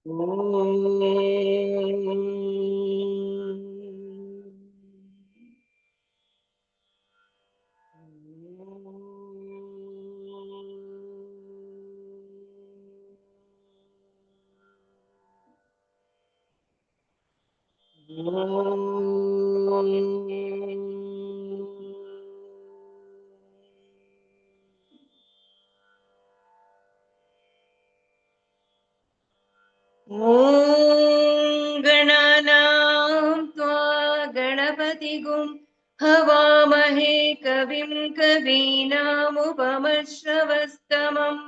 ॐ गणानां त्वा गणपतिगुं हवामहे कविं कवीनामुपमश्रवस्तमम्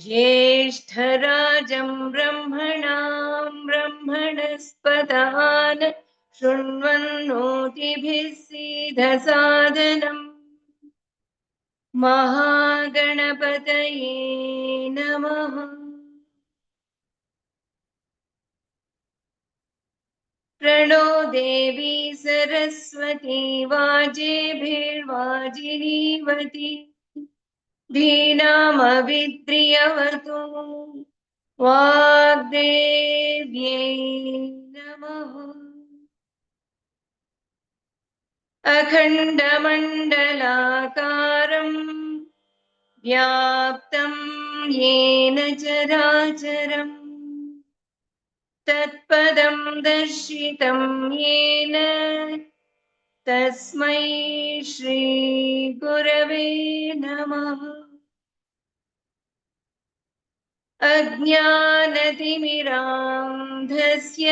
ज्येष्ठराजं ब्रह्मणां ब्रह्मणस्पदान् शृण्वन्नोतिभिः सीदसादनम् महागणपतये नमः। प्रणो देवी सरस्वती वाजेभिर्वाजिनीवती धीनामविद्रियवतु वाग्देव्यै नमः। अखण्डमण्डलाकारम् व्याप्तं येन चराचरम् तत्पदं दर्शितं येन तस्मै श्री गुरवे नमः। अज्ञानतिमिरान्धस्य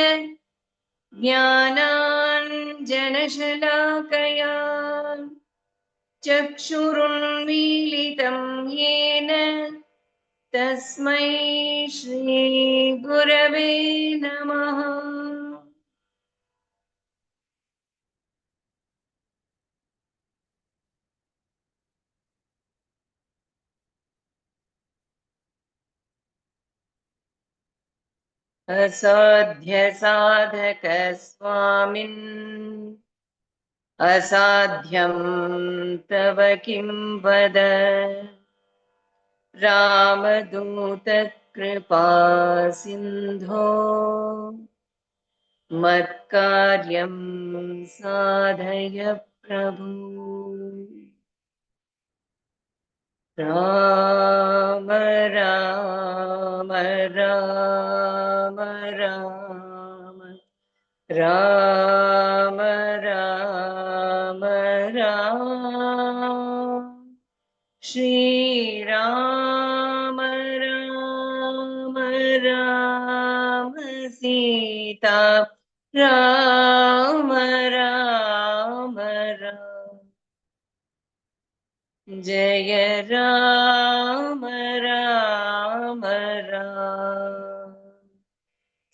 ज्ञानाञ्जनशलाकया चक्षुरुन्मीलितं येन तस्मै श्री गुरवे नमः। असाध्यसाधक स्वामिन् असाध्यं तव किं वद रामदूत कृपा सिन्धो मत्कार्यं साधय प्रभु। राम राम राम राम राम राम राम श्री राम राम राम सीता राम राम राम जय राम राम राम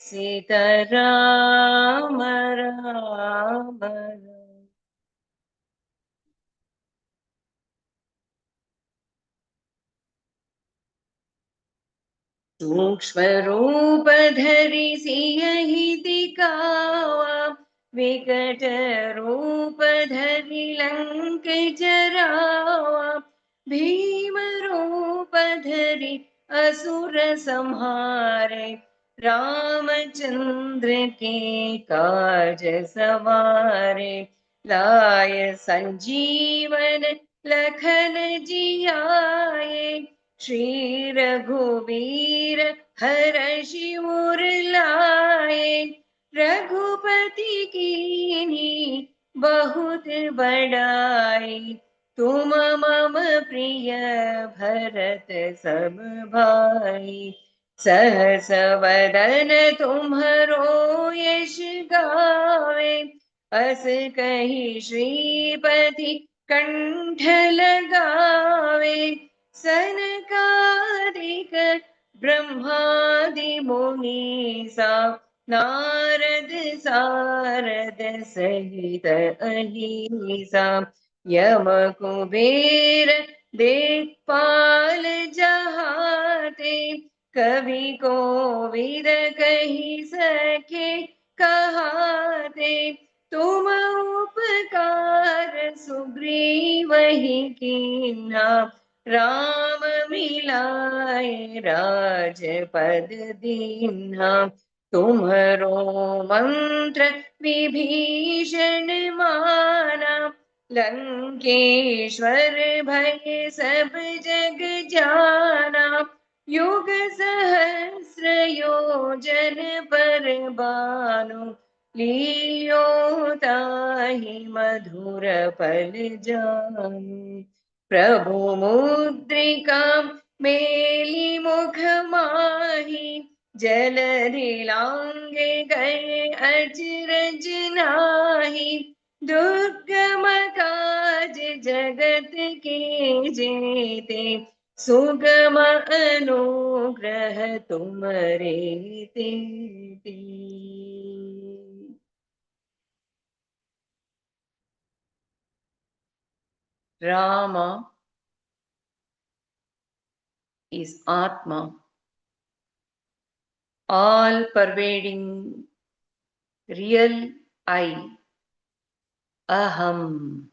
सीता राम राम राम। सूक्ष्म रूप धरि सियहि दिखावा विकट रूप धरि लंक जरावा भीम रूप धरि असुर संहारे रामचंद्र के काज सवारे लाय संजीवन लखन जियाए श्री रघुवीर हर्षि उर लाए रघुपति कीन्ही बहुत बड़ाई तुम मम प्रिय भरत सब भाई सहस वदन तुम्हरो यश गावे अस कही श्रीपति कंठ लगावे सनकादिक ब्रह्मादि मुनीसा नारद सारद सहित अहिसा यम कुबेर दिक्पाल जहाते कवि कोविद कहि सके कहाते तुम उपकार सुग्रीव ही कीन्हा राम मिलाए राजपद दीन्हा, तुम्हरो मंत्र विभीषण माना, लंकेश्वर भय सब जग जाना, युग सहस्र योजन पर भानु, लियो ताहि मधुर पल जानु। प्रभु मुद्रिका मेली मुख माही, जलधि लांघे गए अचरज नाही, दुर्गम काज जगत के जेते, सुगम अनुग्रह तुम्हरे तेते। Rama is Atma, all pervading real I, Aham,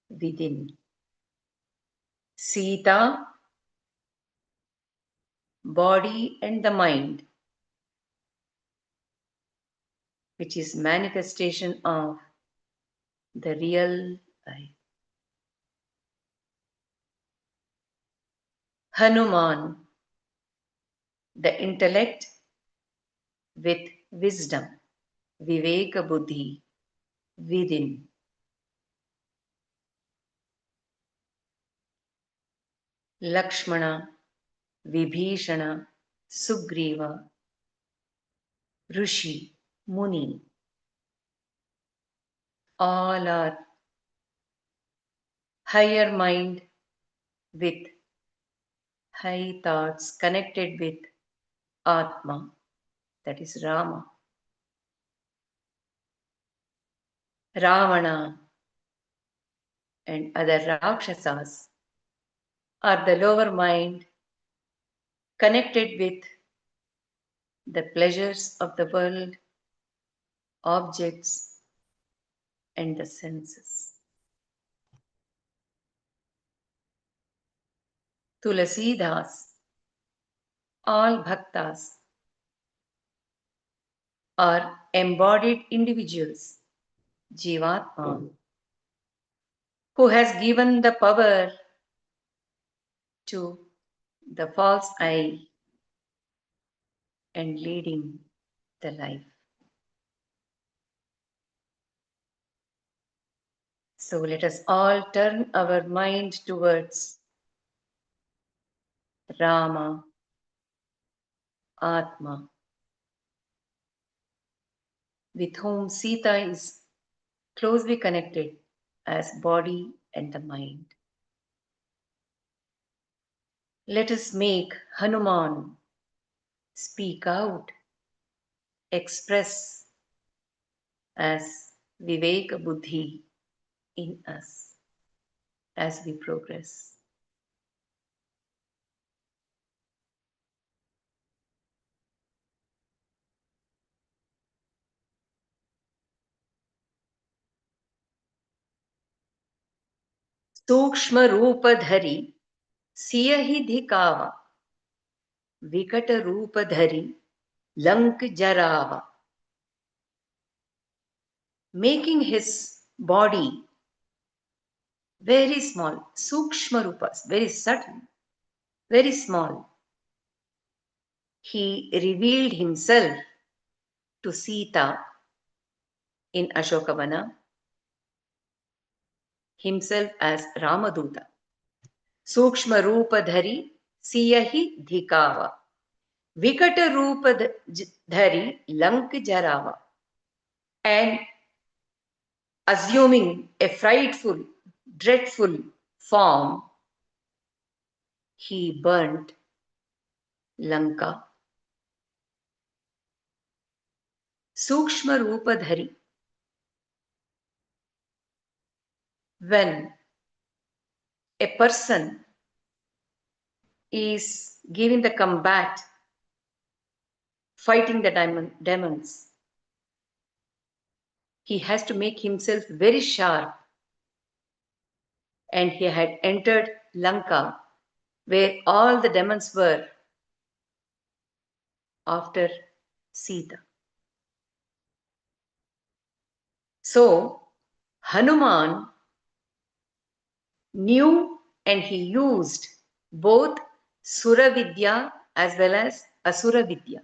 within. Sita, body and the mind, which is manifestation of the real I. Hanuman, the intellect with wisdom, Viveka Buddhi, within. Lakshmana, Vibhishana, Sugriva, Rishi, Muni, all are higher mind with high thoughts connected with Atma, that is Rama. Ravana and other Rakshasas are the lower mind connected with the pleasures of the world, objects, and the senses. Tulsidas, all bhaktas are embodied individuals, Jivatma, who has given the power to the false I and leading the life. So let us all turn our mind towards Rama, Atma, with whom Sita is closely connected as body and the mind. Let us make Hanuman speak out, express as Viveka Buddhi in us as we progress. सूक्ष्म रूप धरि सियहि धिकावा, विकट रूप धरि लंक जरावा. Making his body very small, sukshma rupas, very subtle, very small, he revealed himself to Sita in Ashokavana, himself as Ramaduta. Sukshma rupa dhari siyahi dhikava, vikata rupa dhari lank jarava. And assuming a frightful, dreadful form, he burnt Lanka. Sukshma rupa dhari. When a person is giving the combat, fighting the demons, he has to make himself very sharp and he had entered Lanka, where all the demons were after Sita. So Hanuman knew and he used both Sura Vidya as well as Asura Vidya,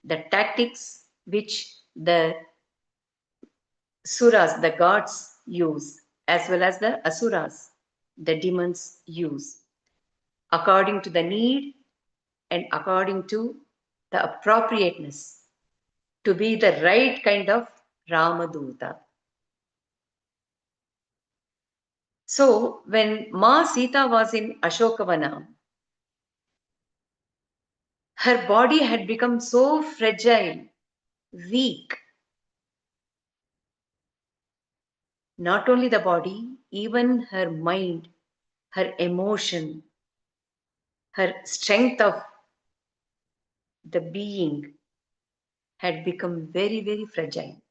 the tactics which the Suras, the gods, use, as well as the Asuras, the demons, use, according to the need and according to the appropriateness, to be the right kind of Ramaduta. So, when Ma Sita was in Ashokavana, her body had become so fragile, weak. Not only the body, even her mind, her emotion, her strength of the being had become very, very fragile.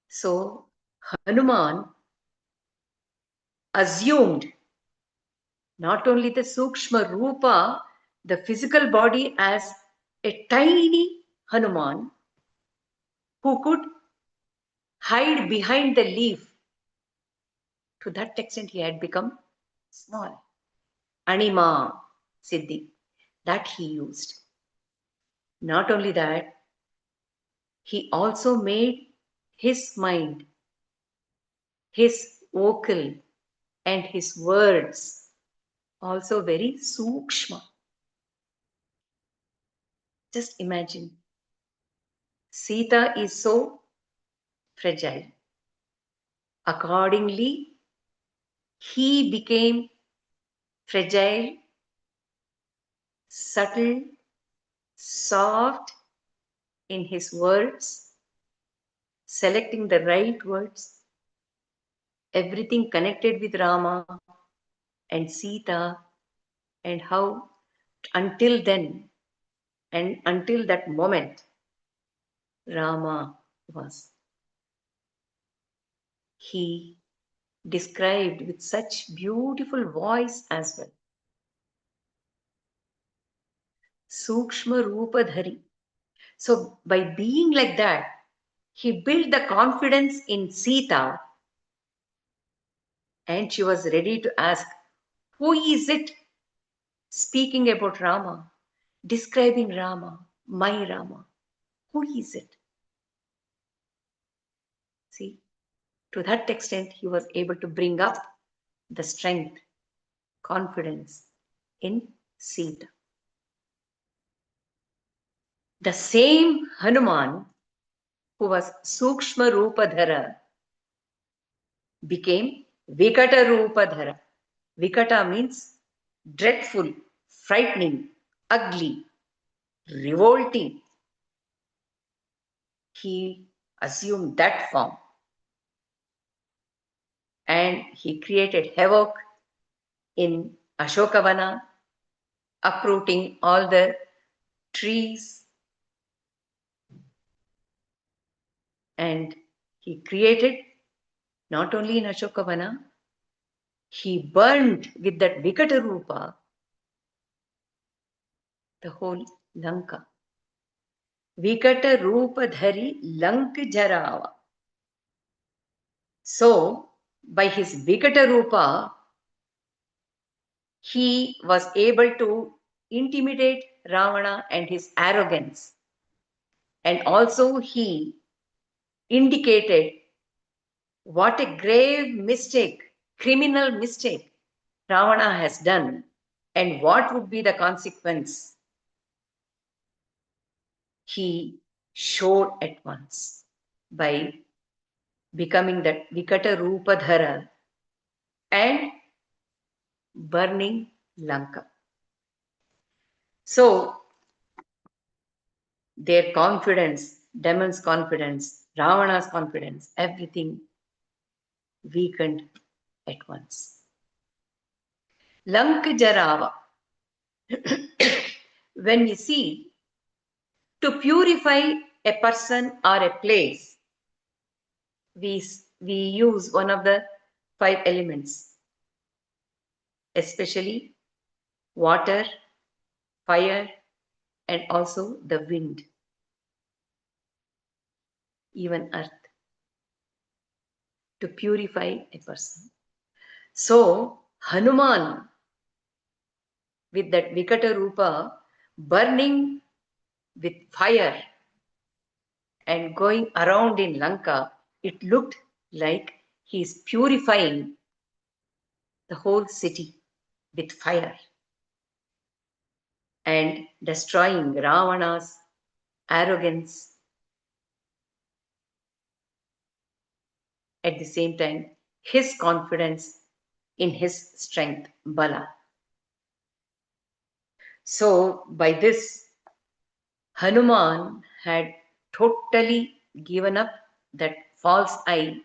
So Hanuman assumed not only the Sukshma Rupa, the physical body, as a tiny Hanuman who could hide behind the leaf. To that extent, he had become small. Anima Siddhi, that he used. Not only that, he also made his mind, his vocal, and his words also very sukshma. Just imagine, Sita is so fragile. Accordingly, he became fragile, subtle, soft in his words, selecting the right words, everything connected with Rama and Sita, and how until then and until that moment Rama was. He described with such beautiful voice as well. Sukshma Rupa Dhari. So by being like that, he built the confidence in Sita, and she was ready to ask, who is it speaking about Rama, describing Rama, my Rama? Who is it? See, to that extent, he was able to bring up the strength, confidence in Sita. The same Hanuman who was Sukshma Rupadhara became Vikata Rupadhara. Vikata means dreadful, frightening, ugly, revolting. He assumed that form and he created havoc in Ashokavana, uprooting all the trees, and he created not only in Ashokavana, he burned with that Vikata Rupa the whole Lanka. Vikata Rupa Dhari Lank Jarava. So, by his Vikata Rupa, he was able to intimidate Ravana and his arrogance. And also he indicated what a grave mistake, criminal mistake Ravana has done and what would be the consequence. He showed at once by becoming that Vikata Rupadhara and burning Lanka. So their confidence, demons' confidence, Ravana's confidence, everything weakened at once. Lank Jarava. When we see, to purify a person or a place, we use one of the five elements, especially water, fire, and also the wind, even earth, to purify a person. So, Hanuman, with that Vikata Rupa, burning with fire and going around in Lanka, it looked like he is purifying the whole city with fire and destroying Ravana's arrogance. At the same time, his confidence in his strength, Bala. So, by this, Hanuman had totally given up that false I.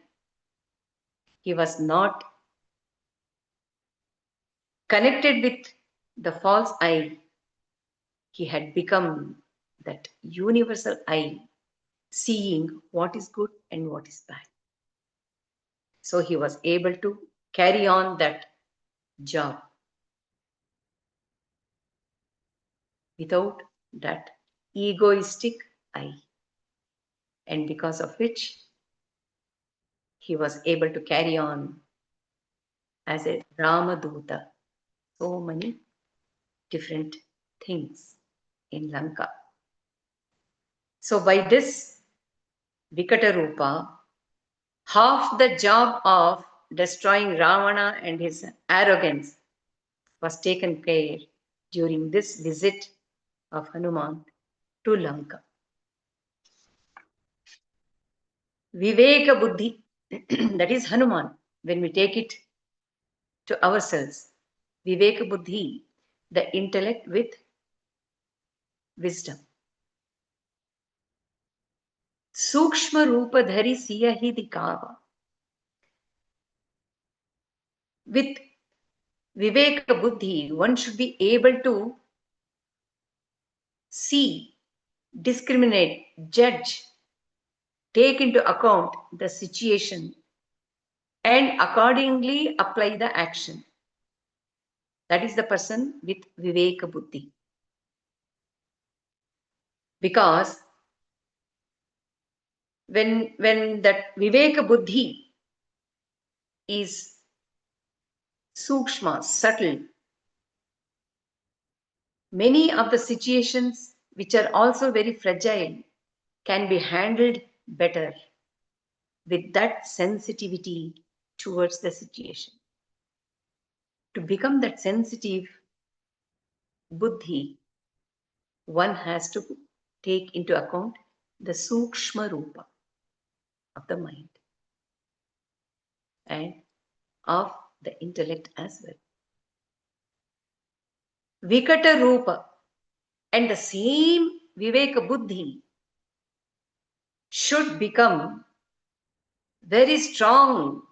He was not connected with the false I. He had become that universal I, seeing what is good and what is bad. So he was able to carry on that job without that egoistic I. And because of which he was able to carry on as a Ramaduta, so many different things in Lanka. So by this Vikata Rupa, half the job of destroying Ravana and his arrogance was taken care during this visit of Hanuman to Lanka. Viveka Buddhi, that is Hanuman, when we take it to ourselves. Viveka Buddhi, the intellect with wisdom. Sukshma Rupa Dhari Siya Hi Dikava. With Viveka Buddhi, one should be able to see, discriminate, judge, take into account the situation, and accordingly apply the action. That is the person with Viveka Buddhi. Because when that Viveka Buddhi is sukshma, subtle, many of the situations which are also very fragile can be handled better with that sensitivity towards the situation. To become that sensitive buddhi, one has to take into account the sukshma rupa of the mind and of the intellect as well. Vikata rupa and the same viveka buddhi should become very strong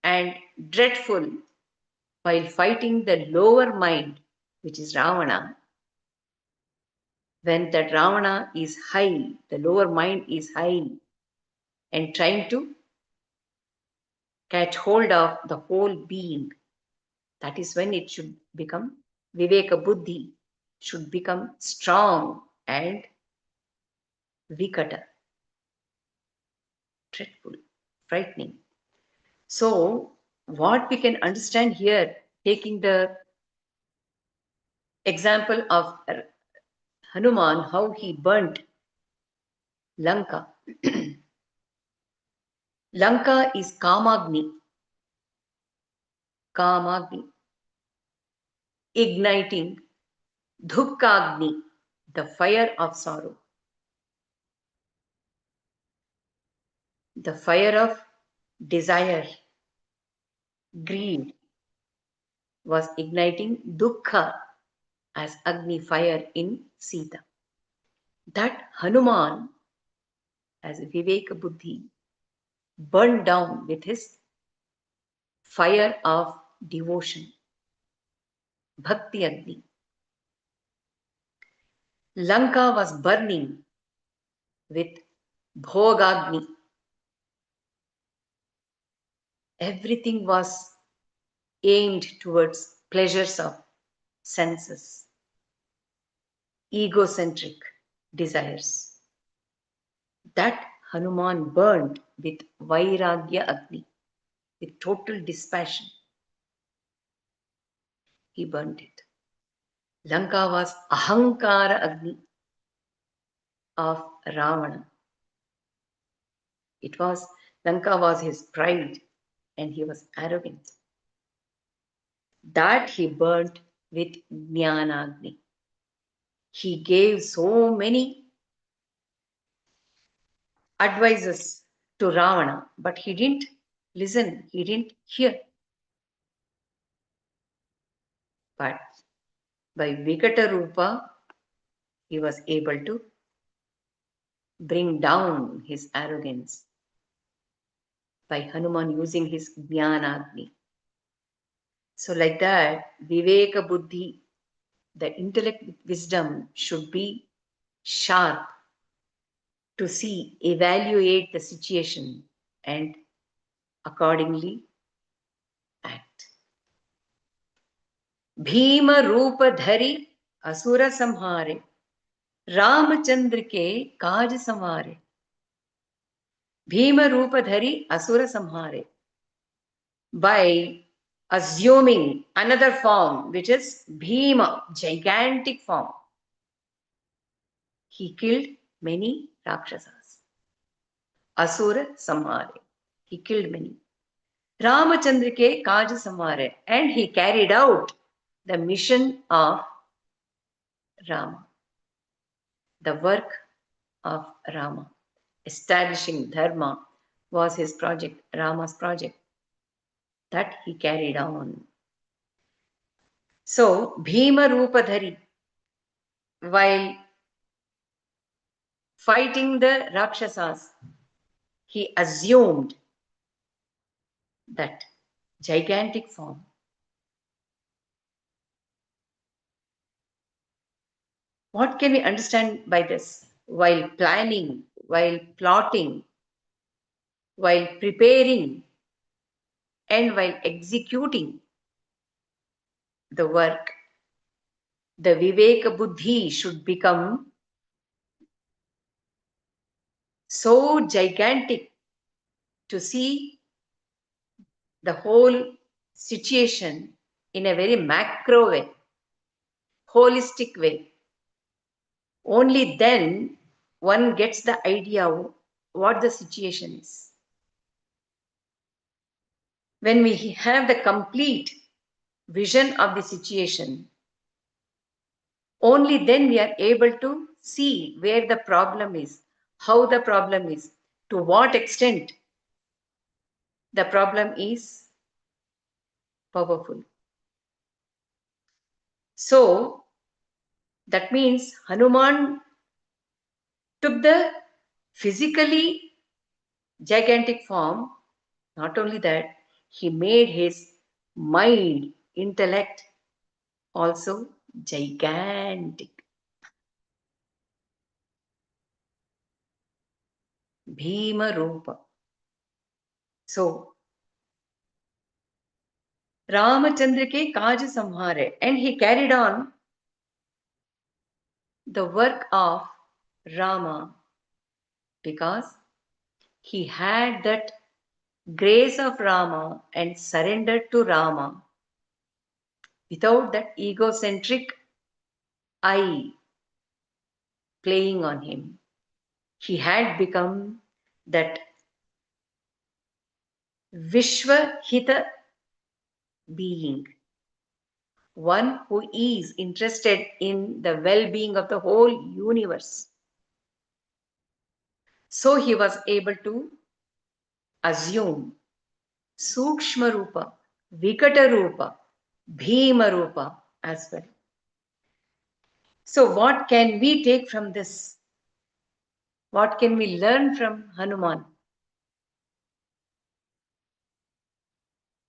and dreadful while fighting the lower mind, which is Ravana. When that Ravana is high, the lower mind is high and trying to catch hold of the whole being, that is when it should become Viveka Buddhi, should become strong and Vikata, dreadful, frightening. So, what we can understand here, taking the example of Hanuman, how he burnt Lanka. Lanka is Kamagni. Kamagni. Igniting Dukkagni, the fire of sorrow. The fire of desire, greed, was igniting Dukkha as Agni fire in Sita. That Hanuman, as Viveka Buddhi, burned down with his fire of devotion, Bhakti Agni. Lanka was burning with Bhogagni, everything was aimed towards pleasures of senses, egocentric desires. That Hanuman burned with Vairagya Agni, with total dispassion. He burned it. Lanka was Ahankara Agni of Ravana. Lanka was his pride and he was arrogant. That he burnt with Jnanagni. He gave so many advices to Ravana, but he didn't listen, he didn't hear. But by Vikata Rupa, he was able to bring down his arrogance by Hanuman using his Jnanagni. So, like that, Viveka Buddhi, the intellect with wisdom, should be sharp to see, evaluate the situation, and accordingly act. Bhima Rupa Dhari Asura Samhare, Ramachandra ke Kaj Samhare. Bhima Rupa Dhari Asura Samhare. By assuming another form, which is Bhima, gigantic form, he killed many Rakshasas. Asura Samhare. He killed many. Ramachandra ke Kaj Samhare. And he carried out the mission of Rama, the work of Rama. Establishing Dharma was his project, Rama's project. That he carried on. So, Bhima Rupadhari, while fighting the Rakshasas, he assumed that gigantic form. What can we understand by this? While planning, while plotting, while preparing, and while executing the work, the Viveka Buddhi should become so gigantic to see the whole situation in a very macro way, holistic way. Only then one gets the idea of what the situation is. When we have the complete vision of the situation, only then we are able to see where the problem is, how the problem is, to what extent the problem is powerful. So, that means Hanuman took the physically gigantic form. Not only that, he made his mind, intellect also gigantic. Bhima Rupa. So, Ramachandra ke Kaj Samhare, and he carried on the work of Rama because he had that grace of Rama and surrendered to Rama without that egocentric I playing on him. He had become that Vishwahita being, one who is interested in the well-being of the whole universe. So he was able to assume Sukshma Rupa, Vikata Rupa, Bhima Rupa as well. So what can we take from this? What can we learn from Hanuman?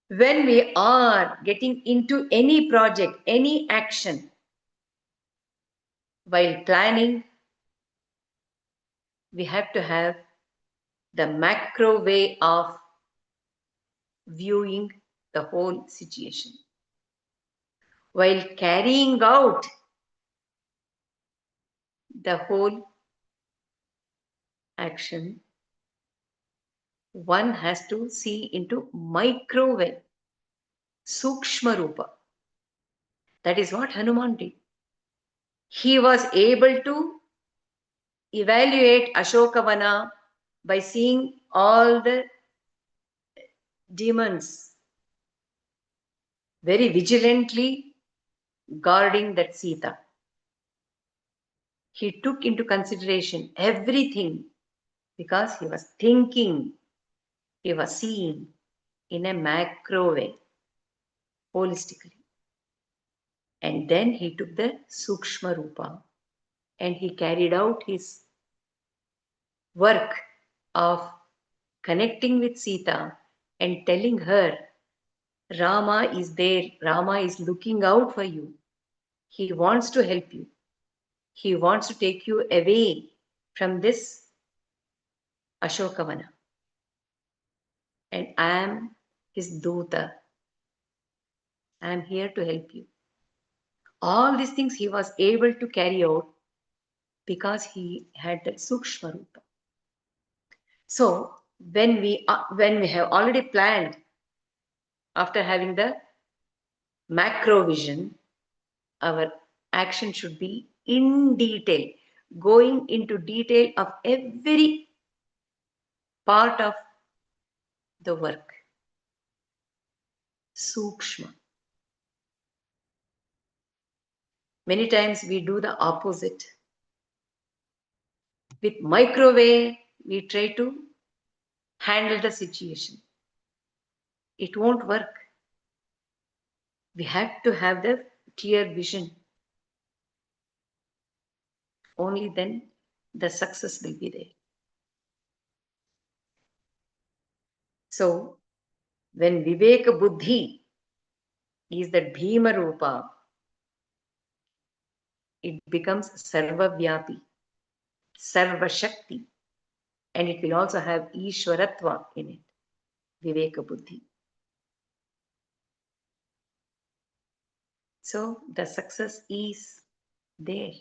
When we are getting into any project, any action, while planning, we have to have the macro way of viewing the whole situation. While carrying out the whole action, one has to see into microwave, Sukshma Rupa. That is what Hanuman did. He was able to evaluate Ashokavana by seeing all the demons very vigilantly guarding that Sita. He took into consideration everything because he was thinking, he was seeing in a macro way, holistically. And then he took the Sukshma Rupa and he carried out his work of connecting with Sita and telling her, Rama is there, Rama is looking out for you. He wants to help you. He wants to take you away from this Ashokavana. And I am his Duta. I am here to help you. All these things he was able to carry out because he had that Sukshma Rupa. So when we have already planned, after having the macro vision, our action should be in detail, going into detail of every part of the work. Sukshma. Many times we do the opposite. With microwave, we try to handle the situation. It won't work. We have to have the clear vision. Only then the success will be there. So, when Viveka Buddhi is that Bhima Rupa, it becomes Sarvavyapi, Sarva Shakti, and it will also have Ishwaratva in it, Viveka Buddhi. So, the success is there,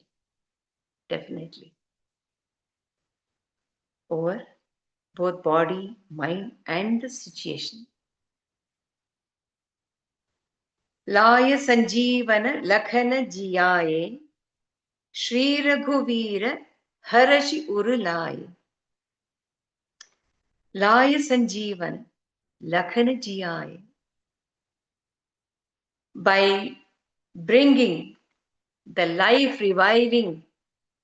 definitely, over both body, mind, and the situation. Laya Sanjeevana Lakhana Jiyaye Shri Raghuvira Harashi Urulaye. Laya Sanjeevana Lakhana Jiyaye. By bringing the life reviving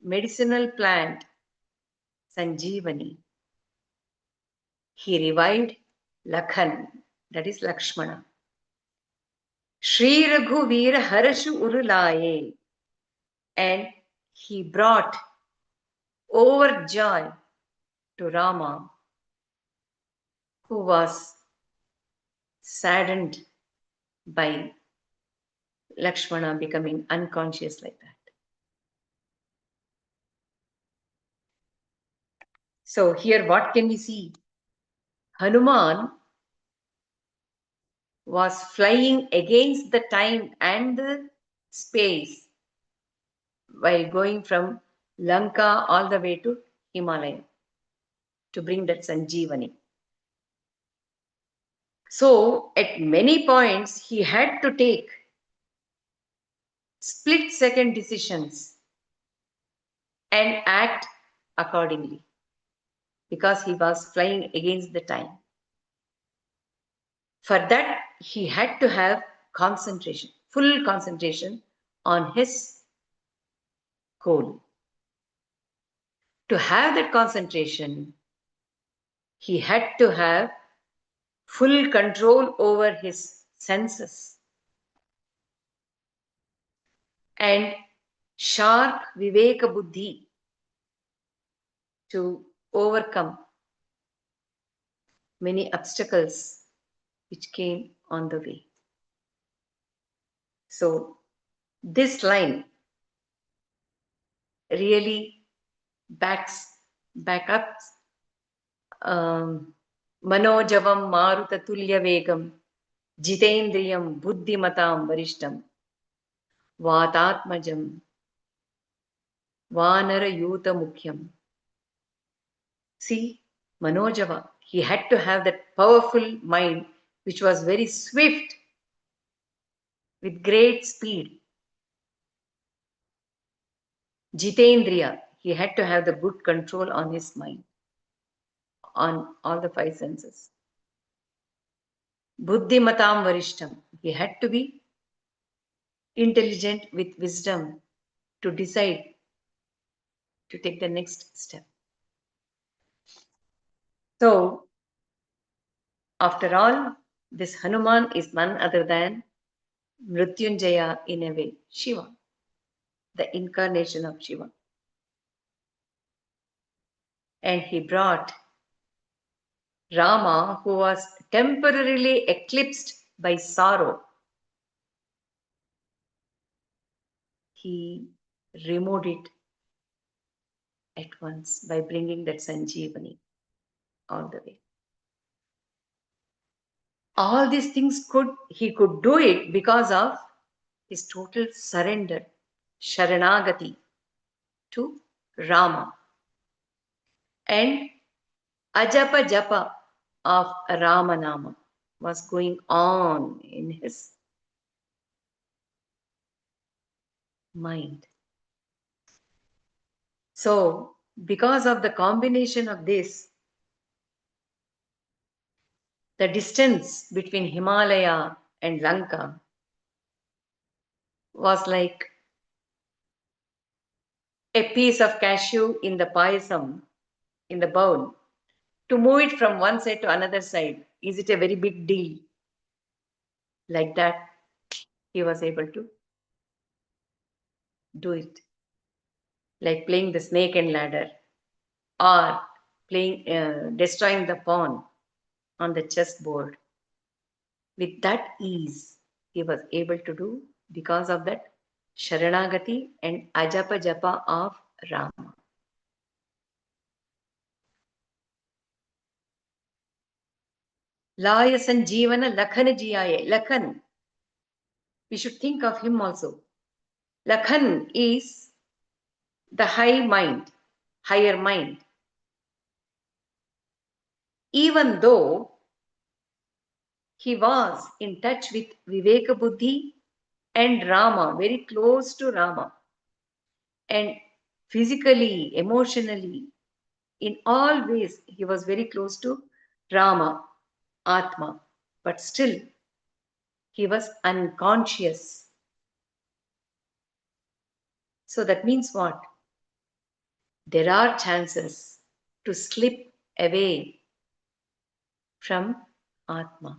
medicinal plant Sanjeevani, he revived Lakhan, that is Lakshmana. Shri Raghuvira Harashu Urulaye, and he brought overjoy to Rama, who was saddened by Lakshmana becoming unconscious like that. So here what can we see? Hanuman was flying against the time and the space while going from Lanka all the way to Himalaya to bring that Sanjeevani. So at many points he had to take split-second decisions and act accordingly because he was flying against the time. For that, he had to have concentration, full concentration on his goal. To have that concentration, he had to have full control over his senses and sharp Viveka Buddhi to overcome many obstacles which came on the way. So this line really back up मनोजवं मारुततुल्यवेगं जितेन्द्रियं बुद्धिमतां वरिष्ठं वातात्मजं वानरयूतमुख्यं. See, Manojava, he had to have that powerful mind which was very swift with great speed. Jitendriya, he had to have the good control on his mind, on all the five senses. Buddhimatam varishtam, he had to be intelligent with wisdom to decide to take the next step. So, after all, this Hanuman is none other than Mrityunjaya in a way, Shiva, the incarnation of Shiva. And he brought Rama, who was temporarily eclipsed by sorrow. He removed it at once by bringing that Sanjeevani all the way. All these things he could do it because of his total surrender, Sharanagati, to Rama. And Ajapa Japa of Ramanama was going on in his mind. So, because of the combination of this, the distance between Himalaya and Lanka was like a piece of cashew in the payasam, in the bowl. To move it from one side to another side, is it a very big deal? Like that, he was able to do it. Like playing the snake and ladder, or destroying the pawn on the chessboard. With that ease, he was able to do because of that Sharanagati and Ajapa Japa of Rama. Laya Sanjeevana Lakhan Jiyaye. Lakhan. We should think of him also. Lakhan is the high mind, higher mind. Even though he was in touch with Viveka Buddhi and Rama, very close to Rama, and physically, emotionally, in all ways, he was very close to Rama, Atma, but still, he was unconscious. So that means what? There are chances to slip away from Atma.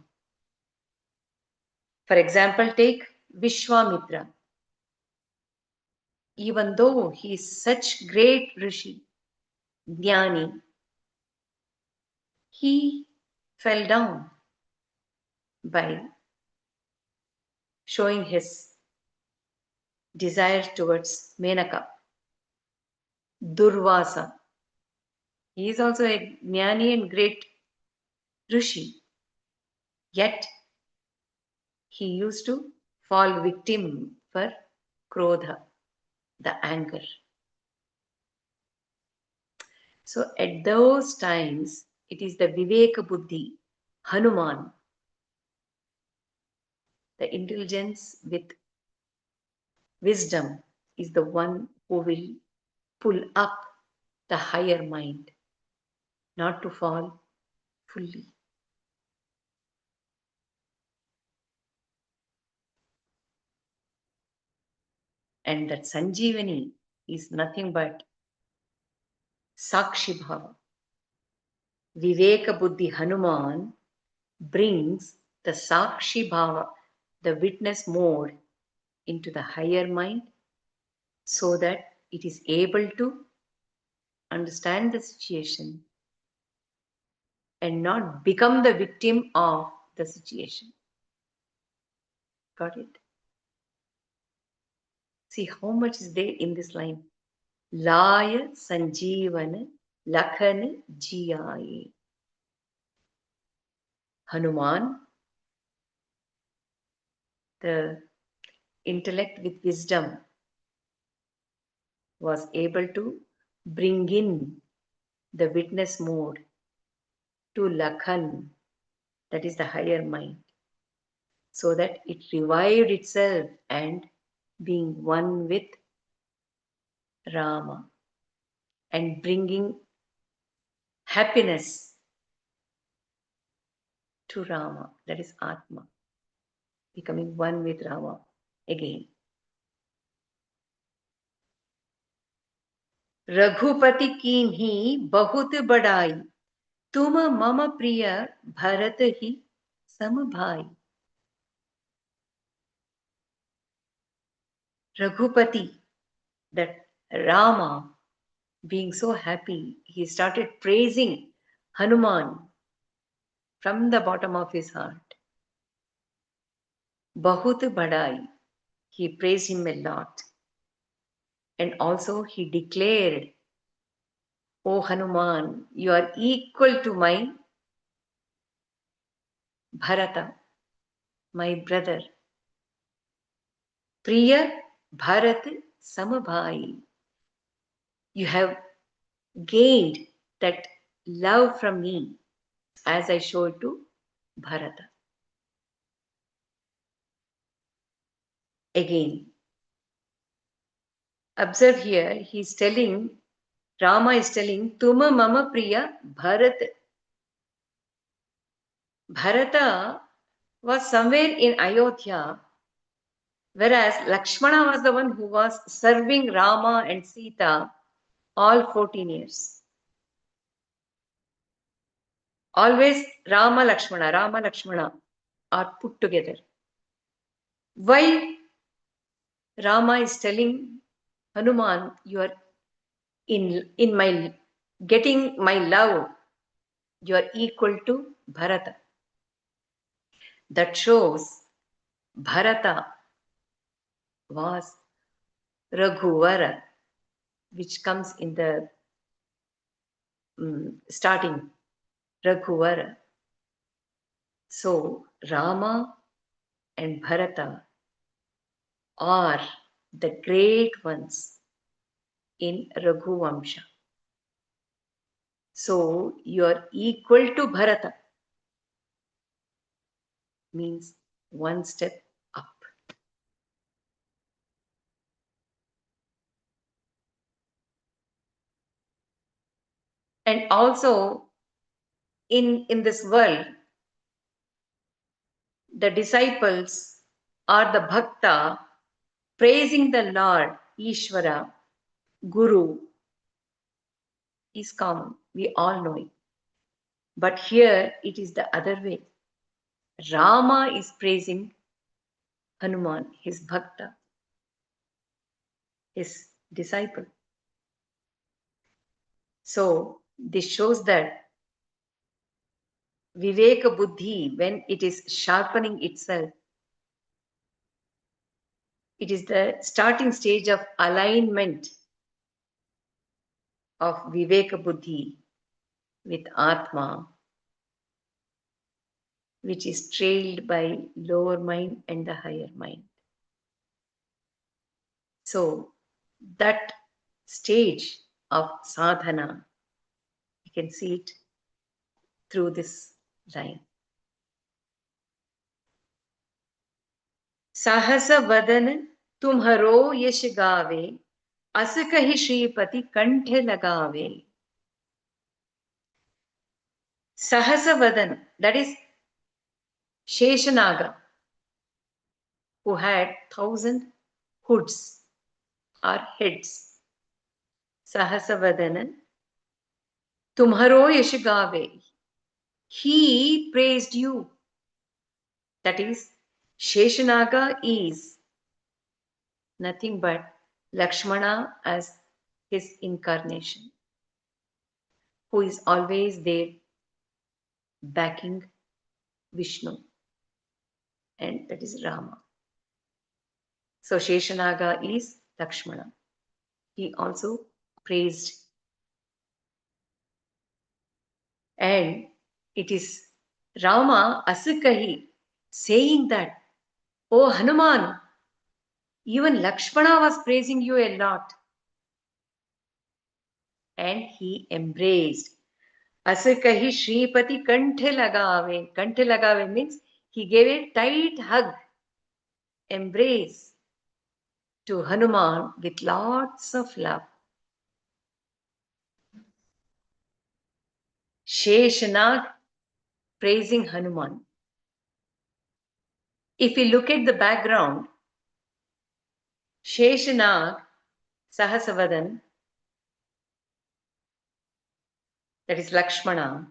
For example, take Vishwamitra. Even though he is such great Rishi, Jnani, he fell down by showing his desire towards Menaka. Durvasa, he is also a Jnani and great Rishi. Yet, he used to fall victim for Krodha, the anger. So, at those times, it is the Viveka Buddhi, Hanuman, the intelligence with wisdom, is the one who will pull up the higher mind, not to fall fully. And that Sanjeevani is nothing but Sakshi Bhava. Viveka Buddhi Hanuman brings the Sakshi Bhava, the witness mode, into the higher mind so that it is able to understand the situation and not become the victim of the situation. Got it? See how much is there in this line. Laya Sanjeevana Lakhan Jiyaye. Hanuman, the intellect with wisdom, was able to bring in the witness mode to Lakhan, that is the higher mind, so that it revived itself and being one with Rama and bringing happiness to Rama, that is Atma, becoming one with Rama again. Raghupati कीन्ही बहुत बड़ाई, तुम मम प्रिय भरत ही सम भाई. Raghupati, that Rama, being so happy, he started praising Hanuman from the bottom of his heart. Bahut badai, he praised him a lot. And also he declared, O Hanuman, you are equal to my Bharata, my brother. Priya Bharat Samabhai. You have gained that love from me as I showed to Bharata. Again, observe here, he's telling, Rama is telling, Tuma Mama Priya Bharat. Bharata was somewhere in Ayodhya, whereas Lakshmana was the one who was serving Rama and Sita all 14 years. Always Rama Lakshmana are put together. Why Rama is telling Hanuman, you are in my getting my love, you are equal to Bharata. That shows Bharata was Raghuvara, which comes in the starting, Raghuvara. So Rama and Bharata are the great ones in Raghuvamsha. So you are equal to Bharata means one step up. And also in this world, the disciples or the bhakta praising the Lord, Ishvara, Guru is common. We all know it. But here it is the other way. Rama is praising Hanuman, his bhakta, his disciple. So this shows that Viveka Buddhi, when it is sharpening itself, it is the starting stage of alignment of Viveka Buddhi with Atma, which is trailed by lower mind and the higher mind. So that stage of sadhana, you can see it through this line. साहस वदन तुम्हरो यश गावे, अस कहि श्रीपति कंठ लगावे. Sahasa Vadan, that is Sheshanaga, who had 1,000 hoods or heads. Sahasa Vadanan, Tumharo Yashigave, he praised you. That is, Sheshanaga is nothing but Lakshmana as his incarnation, who is always there backing Vishnu, and that is Rama. So Sheshanaga is Lakshmana. He also praised, and it is Rama Asikahi saying that, "Oh Hanuman, even Lakshmana was praising you a lot." And he embraced. Asikahi Shripati Kanthe Lagave. Kanthe Lagave means he gave a tight hug, embrace to Hanuman with lots of love. Sheshanag praising Hanuman. If we look at the background, Sheshanag Sahasavadan, that is Lakshmana,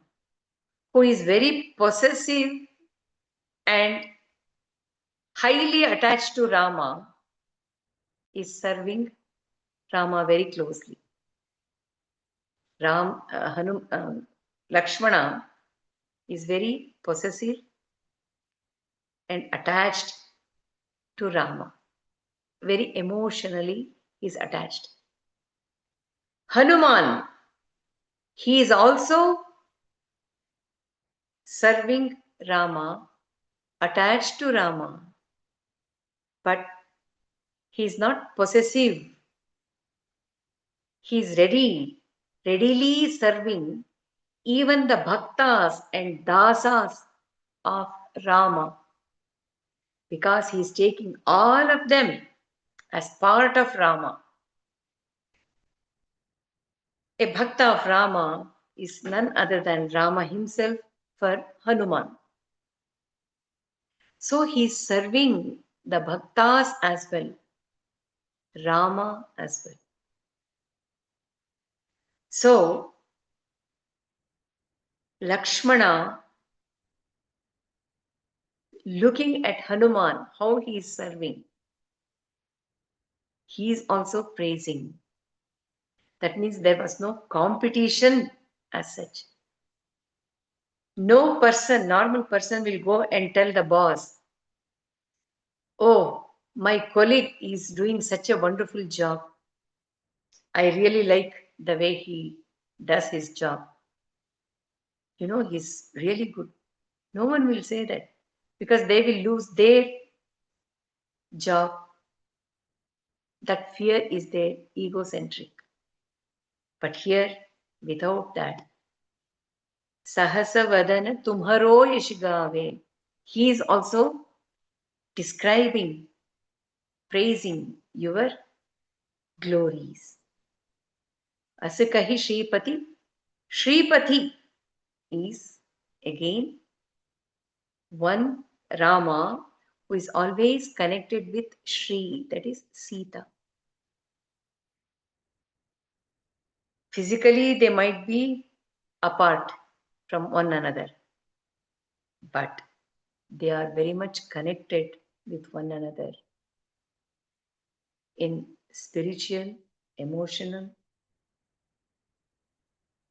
who is very possessive and highly attached to Rama, is serving Rama very closely. Lakshmana is very possessive and attached to Rama. Very emotionally is attached. Hanuman, he is also serving Rama, attached to Rama, but he is not possessive. He is readily serving even the bhaktas and dasas of Rama, because he is taking all of them as part of Rama. A bhakta of Rama is none other than Rama himself for Hanuman. So he is serving the bhaktas as well, Rama as well. So Lakshmana, looking at Hanuman, how he is serving, he is also praising. That means there was no competition as such. No person, normal person, will go and tell the boss, "Oh, my colleague is doing such a wonderful job. I really like the way he does his job. He's really good." No one will say that, because they will lose their job. That fear is their egocentric. But here, without that, Sahasa Vadana Tumharo Yashigave, he is also describing, praising your glories. Asikahi Shripati. Shripati is again one Rama who is always connected with Shri, that is Sita. Physically, they might be apart from one another, but they are very much connected with one another in spiritual, emotional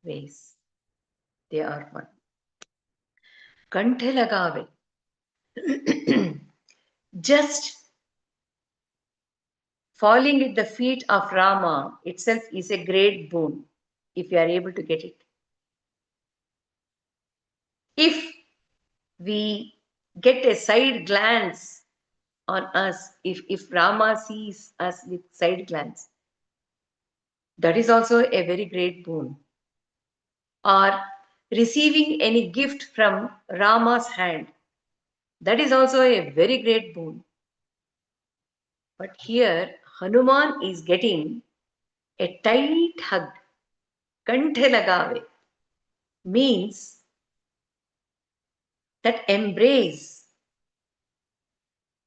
ways. They are one. Kanthe lagave. Just falling at the feet of Rama itself is a great boon if you are able to get it. If we get a side glance on us, if Rama sees us with side glance, that is also a very great boon. Or receiving any gift from Rama's hand, that is also a very great boon. But here, Hanuman is getting a tight hug. Kanthe lagave means that embrace.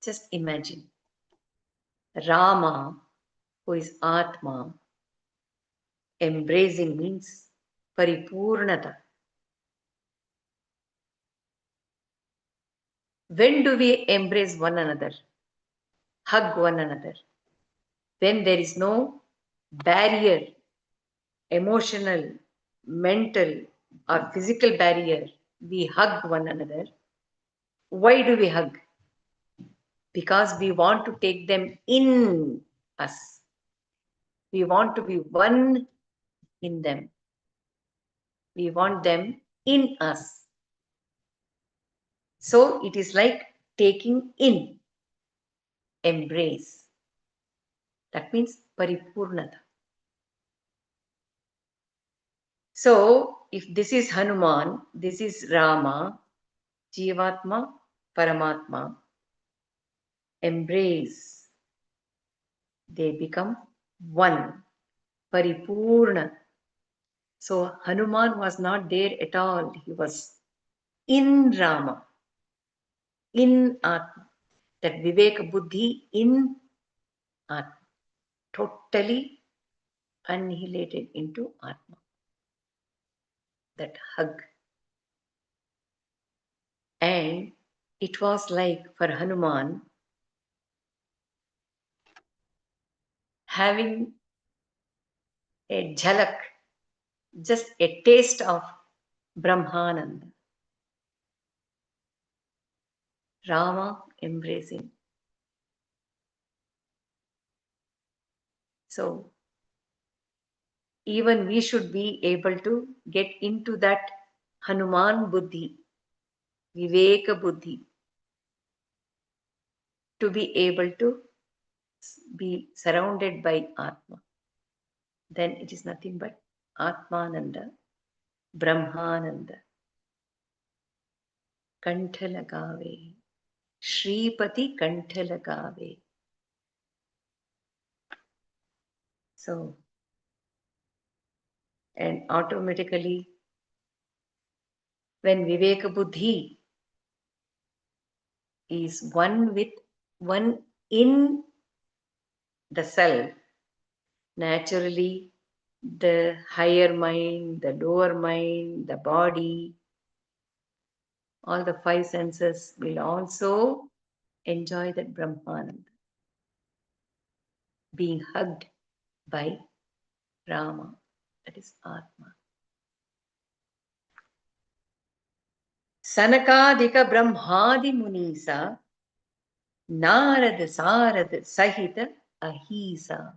Just imagine Rama, who is Atma, embracing means paripurnata. When do we embrace one another, hug one another? When there is no barrier, emotional, mental, or physical barrier, we hug one another. Why do we hug? Because we want to take them in us. We want to be one in them. We want them in us. So it is like taking in, embrace. That means paripurnata. So if this is Hanuman, this is Rama, Jivatma, Paramatma, embrace. They become one, paripurna. So Hanuman was not there at all. He was in Rama, in Atma. That Viveka Buddhi in Atma. Totally annihilated into Atma. That hug. And it was like for Hanuman having a jhalak, just a taste of Brahmananda. Rama embracing. So even we should be able to get into that Hanuman Buddhi, Viveka Buddhi, to be able to be surrounded by Atma. Then it is nothing but Atmananda, Brahmananda. Kanthalagave, Shripati Kanthalagave. So, and automatically, when Viveka Buddhi is one with one in the self, naturally, the higher mind, the lower mind, the body, all the five senses will also enjoy that Brahmananda, being hugged by Rama, that is Atma. Sanakadika Brahmadi Munisa, Narad Sarad Sahita Ahisa.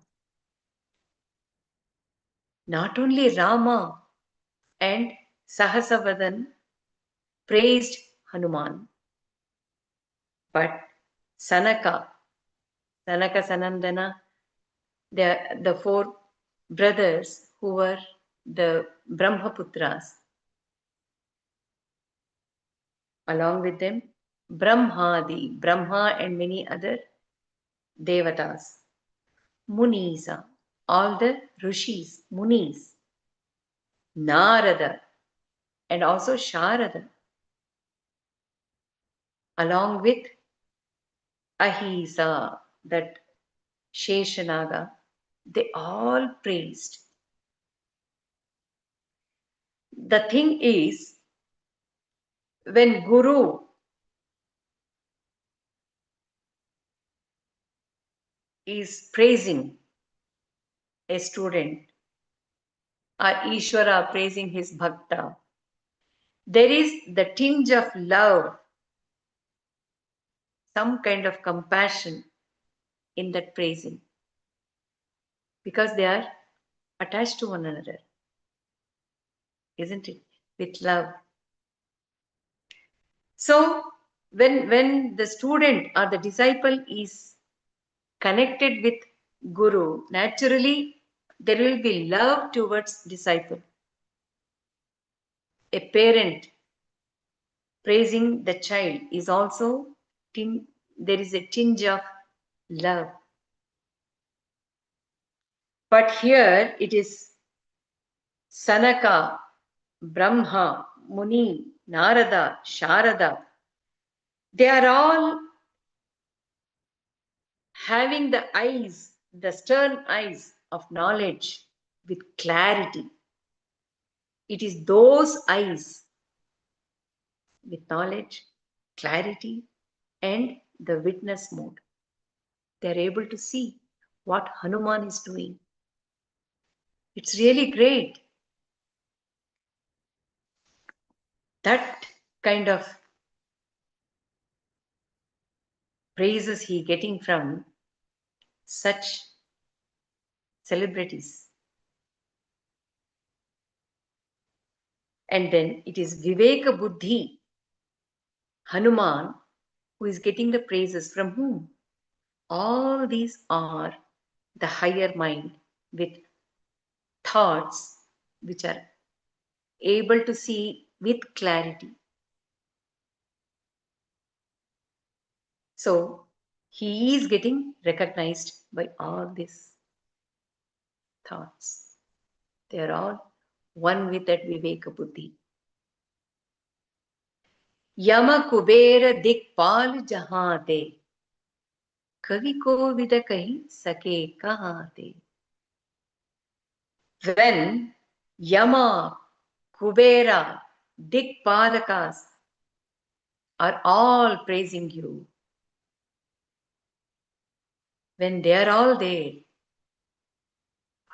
Not only Rama and Sahasavadan praised Hanuman, but Sanaka, Sanandana, the four brothers who were the Brahmaputras, along with them, Brahmadi, Brahma and many other Devatas, Munisa, all the Rishis, Munis, Narada, and also Sharada, along with Ahisa, that Sheshanaga, they all praised. The thing is, when Guru is praising a student, or Ishvara praising his bhakta, there is the tinge of love, some kind of compassion in that praising, because they are attached to one another, isn't it? With love. So when the student or the disciple is connected with Guru, naturally there will be love towards disciple. A parent praising the child is also, there is a tinge of love. But here it is Sanaka, Brahma, Muni, Narada, Sharada. They are all having the eyes, the stern eyes of knowledge with clarity. It is those eyes with knowledge, clarity, and the witness mode. They are able to see what Hanuman is doing. It's really great. That kind of praises he getting from such celebrities. And then it is Viveka Buddhi Hanuman, who is getting the praises from whom? All these are the higher mind with thoughts which are able to see with clarity. So he is getting recognized by all these thoughts. They are all one with that Viveka Buddhi. Yama Kubera Dikpal Jahan te, Kavi ko vida kahi sake kahan te. When Yama, Kubera, Dikpalakas are all praising you, when they are all there,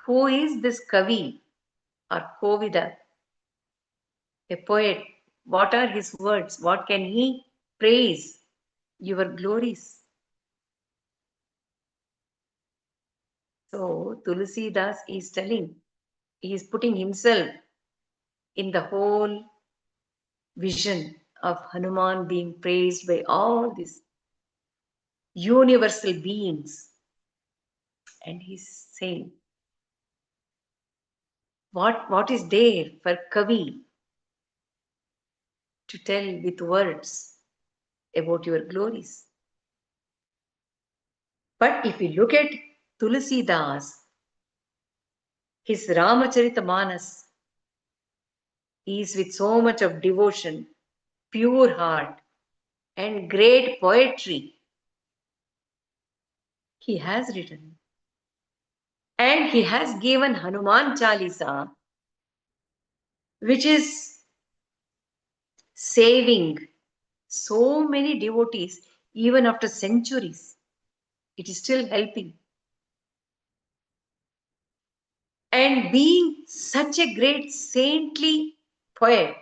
who is this Kavi or Kovida? A poet. What are his words? What can he praise? Your glories. So Tulsidas is telling, he is putting himself in the whole vision of Hanuman being praised by all these universal beings. And he's saying, what is there for Kavi to tell with words about your glories? But if you look at Tulsidas, his Ramacharitamanasa is with so much of devotion, pure heart, and great poetry. He has written. And he has given Hanuman Chalisa, which is saving so many devotees even after centuries. It is still helping. And being such a great saintly poet,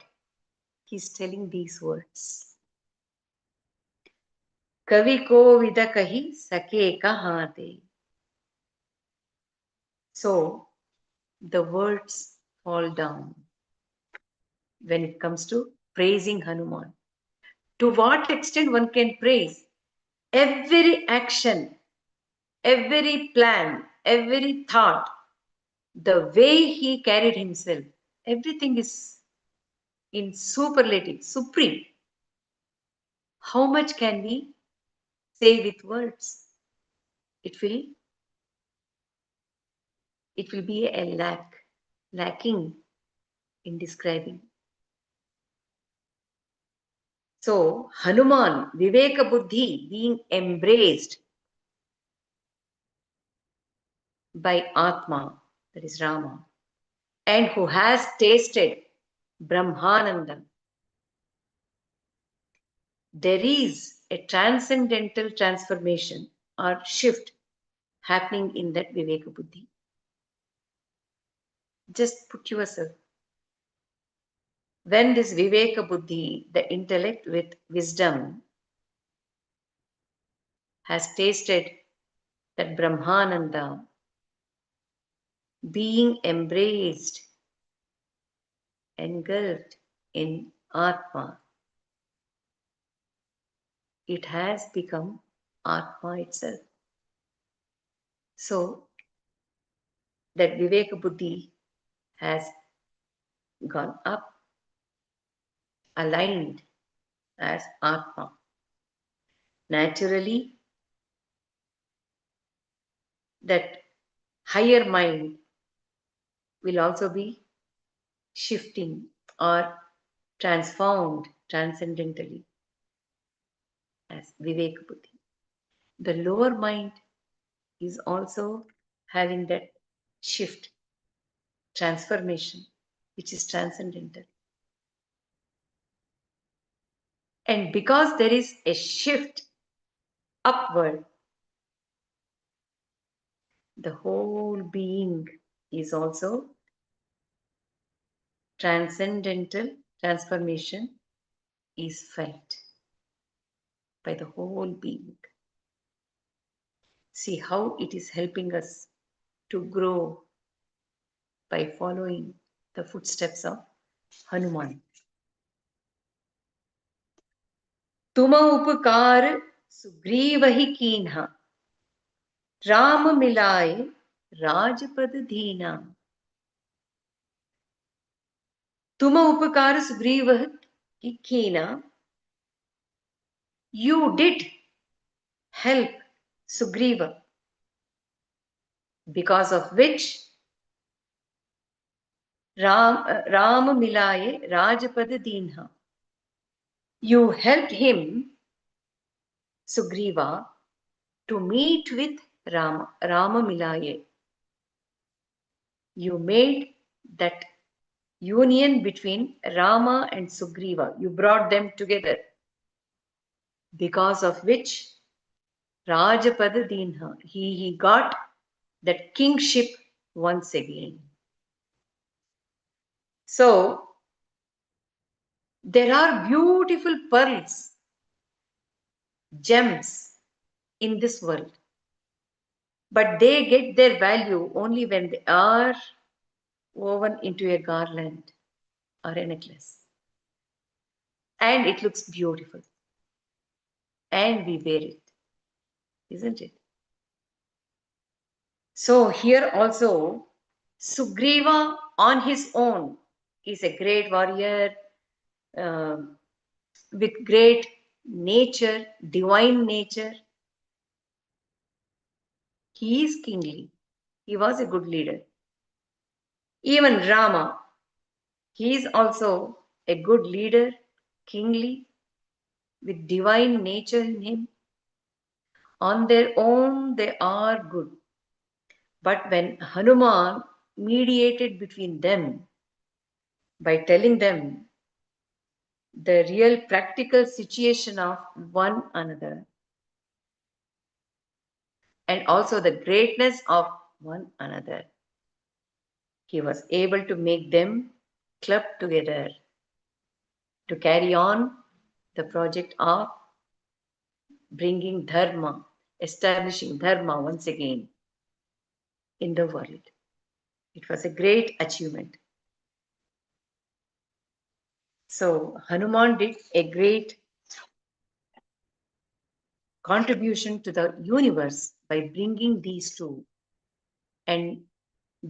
he's telling these words. Kavi ko vida kahi sake kahan de. So the words fall down when it comes to praising Hanuman. To what extent one can praise? Every action, every plan, every thought, the way he carried himself, everything is in superlative, supreme. How much can we say with words? It will be a lacking in describing. So Hanuman, Viveka Buddhi being embraced by Atma, that is Rama, and who has tasted Brahmananda, there is a transcendental transformation or shift happening in that Viveka Buddhi. Just put yourself. When this Viveka Buddhi, the intellect with wisdom, has tasted that Brahmananda being embraced, engulfed in Atma, it has become Atma itself. So that Viveka Buddhi has gone up, aligned as Atma. Naturally, that higher mind will also be shifting or transformed transcendentally as Viveka Buddhi. The lower mind is also having that shift, transformation, which is transcendental. And because there is a shift upward, the whole being is also transcendental transformation is felt by the whole being. See how it is helping us to grow by following the footsteps of Hanuman. तुम उपकार सुग्रीव ही कीन्हा, राम मिलाए राजपद दीना। तुम उपकार सुग्रीव ही कीना, you did help Sugriva, because of which Ram milaye Rajpad Dinha. You helped him, Sugriva, to meet with Rama milaye. You made that union between Rama and Sugriva. You brought them together, because of which Rajpad Dinha, he got that kingship once again. So, there are beautiful pearls, gems in this world, but they get their value only when they are woven into a garland or a necklace. And it looks beautiful. And we wear it, isn't it? So here also, Sugriva on his own is a great warrior, um, with great nature, divine nature. He is kingly. He was a good leader. Even Rama, he is also a good leader, kingly, with divine nature in him. On their own, they are good. But when Hanuman mediated between them by telling them the real practical situation of one another and also the greatness of one another, he was able to make them club together to carry on the project of bringing dharma, establishing dharma once again in the world. It was a great achievement. So Hanuman did a great contribution to the universe by bringing these two and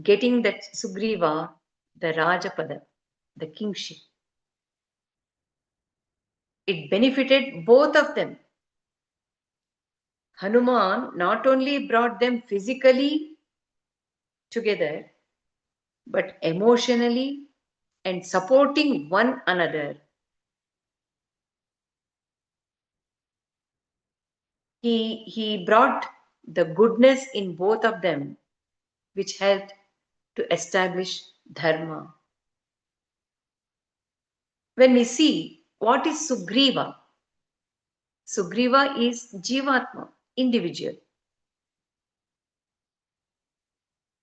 getting that Sugriva, the Rajapada, the kingship. It benefited both of them. Hanuman not only brought them physically together, but emotionally and supporting one another. He brought the goodness in both of them, which helped to establish dharma. When we see what is Sugriva, Sugriva is Jivatma, individual.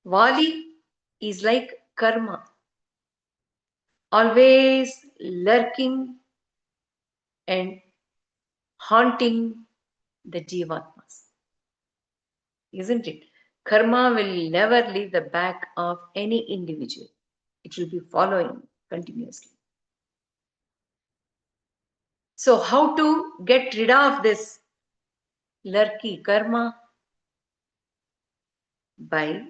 Vali is like karma, always lurking and haunting the Jivatmas. Isn't it? Karma will never leave the back of any individual. It will be following continuously. So, how to get rid of this lurky karma? By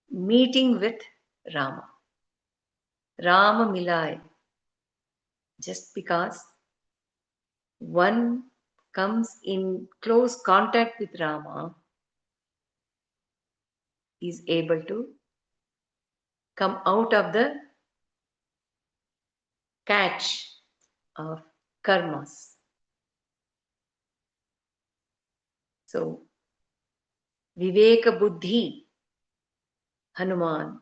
meeting with Rama. Rama Milai. Just because one comes in close contact with Rama, is able to come out of the catch of karmas. So, Viveka Buddhi, Hanuman,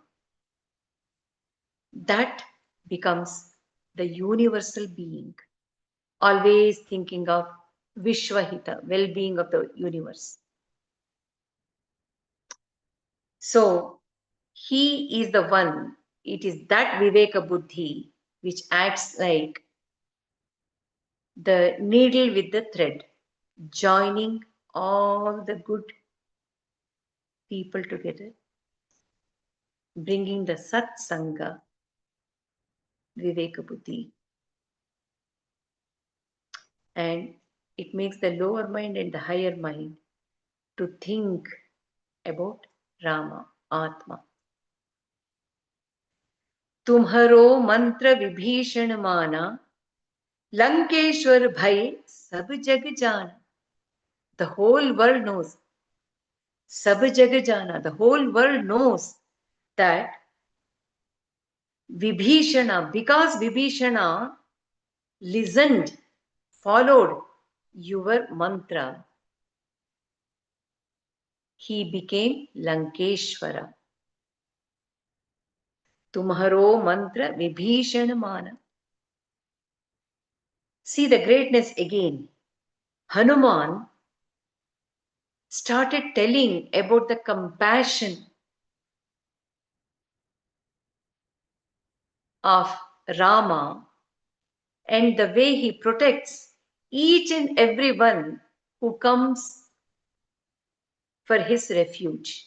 that becomes the universal being, always thinking of Vishwahita, well-being of the universe. So, he is the one, it is that Viveka Buddhi which acts like the needle with the thread, joining all the good people together, bringing the Sat Sangha, Viveka Buddhi. and it makes the lower mind and the higher mind to think about Rama, Atma. तुम्हरो मंत्र विभीषण माना, लंकेश्वर भय सब जग जाना. The whole world knows. Sab jag jana. The whole world knows that Vibhishana, because Vibhishana listened, followed your mantra, he became Lankeshwara. Tumharo mantra Vibhishana mana. See the greatness again. Hanuman started telling about the compassion of Rama and the way he protects each and every one who comes for his refuge,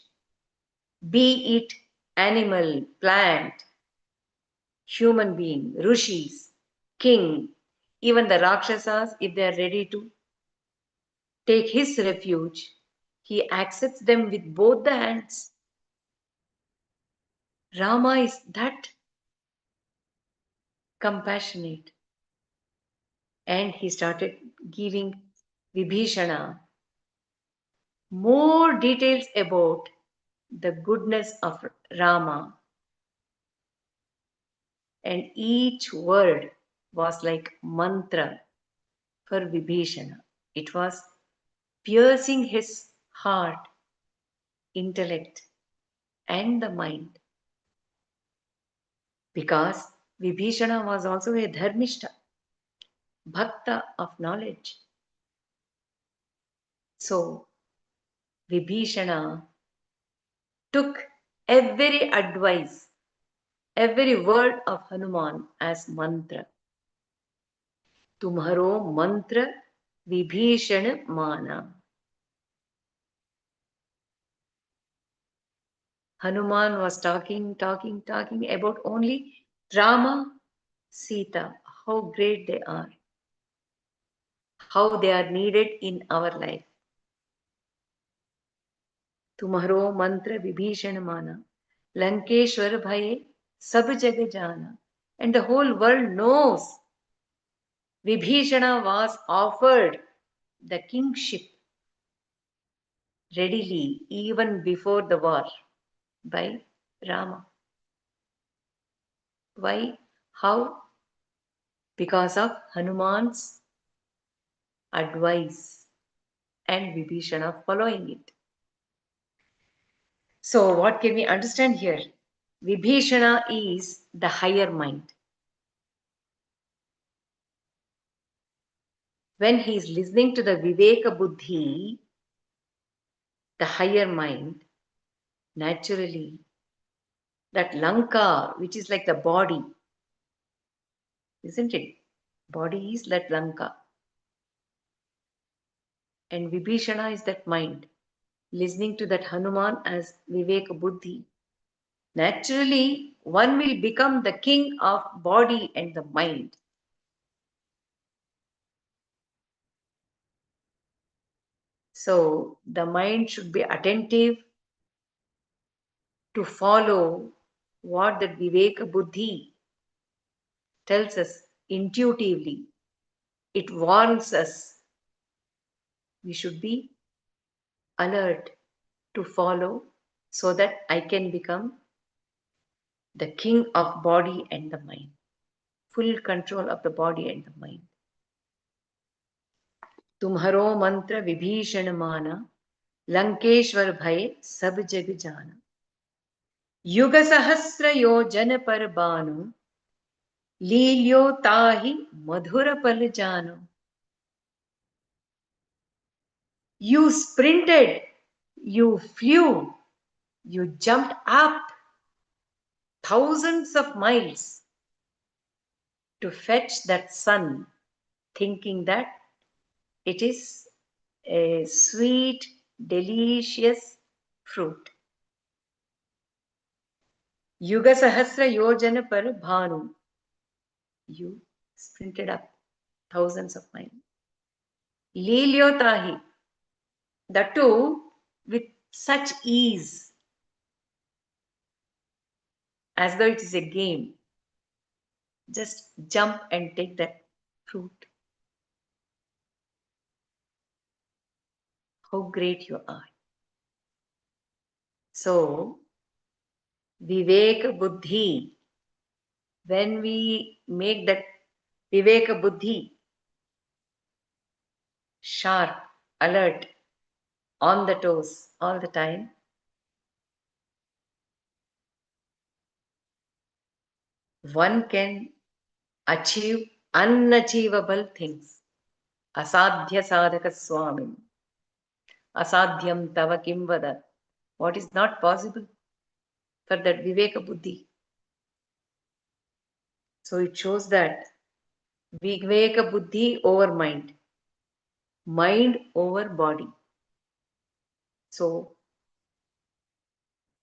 be it animal, plant, human being, rishis, king, even the Rakshasas, if they are ready to take his refuge, he accepts them with both the hands. Rama is that compassionate. And he started giving Vibhishana more details about the goodness of Rama. And each word was like mantra for Vibhishana. It was piercing his heart, intellect, and the mind. Because Vibhishana was also a dharmishta, bhakta of knowledge. So Vibhishana took every advice, every word of Hanuman as mantra. Tumharo mantra Vibhishana mana. Hanuman was talking about only Rama, Sita, how great they are, how they are needed in our life. Tumharo mantra Vibhishana mana, Lankeshwar bhaye sab jag jana. And the whole world knows Vibhishana was offered the kingship readily even before the war by Rama. Why? How? Because of Hanuman's advice and Vibhishana following it. So, what can we understand here? Vibhishana is the higher mind. When he is listening to the Viveka Buddhi, the higher mind, naturally, that Lanka, which is like the body, isn't it? Body is that Lanka. And Vibhishana is that mind. Listening to that Hanuman as Viveka Buddhi. Naturally, one will become the king of body and the mind. So the mind should be attentive to follow what the Viveka Buddhi tells us intuitively. It warns us. We should be alert to follow so that I can become the king of body and the mind. Full control of the body and the mind. तुम्हरो मंत्र विभीषण माना, लंकेश्वर भय सब जग जाना. युग सहस्र योजन पर बानु, लील्यो ताहि मधुर पल जानो. You sprinted, you flew, you jumped up thousands of miles to fetch that sun, thinking that it is a sweet, delicious fruit. Yuga Sahasra Yojana Par Bhanu. You sprinted up thousands of miles. Lilyotahi. The two with such ease, as though it is a game. Just jump and take that fruit. How great you are. So, Viveka Buddhi, when we make that Viveka Buddhi sharp, alert, on the toes all the time, one can achieve unachievable things. Asadhya sadhaka swami. Asadhyam tava kim vada. What is not possible for that Viveka Buddhi? So it shows that Viveka Buddhi over mind, mind over body. So